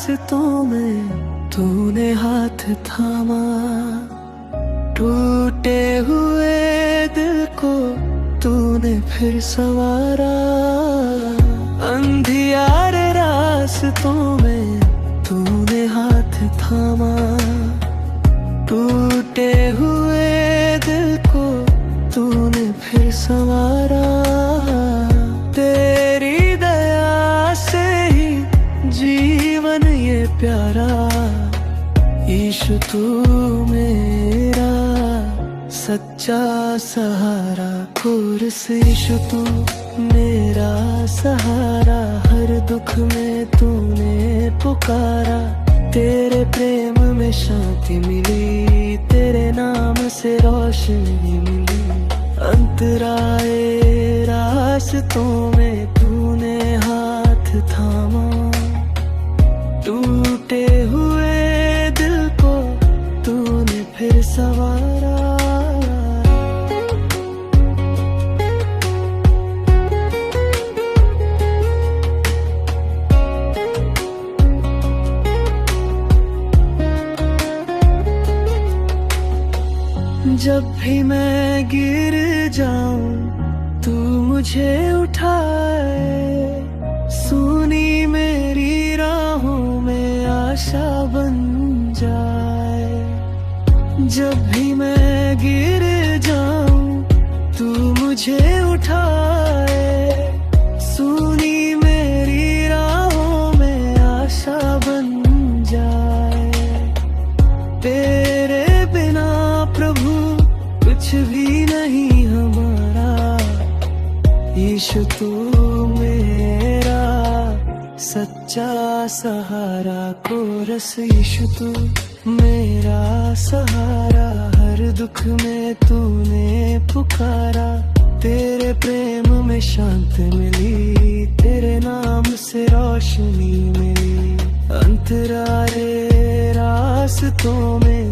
रास्तों में तूने हाथ थामा, टूटे हुए दिल को तूने फिर संवारा। अंधियारे रास्तों में तूने हाथ थामा, टूटे हुए दिल को तूने फिर संवारा। तेरी दया से ही जीवन ये प्यारा, यीशु तू मेरा सच्चा सहारा। खुरस यीशु तू मेरा सहारा, हर दुख में तूने पुकारा। तेरे प्रेम में शांति मिली, तेरे नाम से रोशनी मिली। अंतराए रास्तों में तूने हाथ थामा, टूटे हुए दिल को तूने फिर संवारा। जब भी मैं गिर जाऊं तू मुझे उठाए, सुनी मेरी राहों में आशा बन जाए। जब भी मैं गिर जाऊं तू मुझे उठाए, सुनी मेरी राहों में आशा बन जाए। तेरे बिना प्रभु कुछ भी नहीं हमारा, यीशु तू मेरा सच्चा सहारा। कोरस यीशु तू मेरा सहारा, हर दुख में तूने पुकारा। तेरे प्रेम में शांति मिली, तेरे नाम से रोशनी मिली। अंतरारे रास्तों में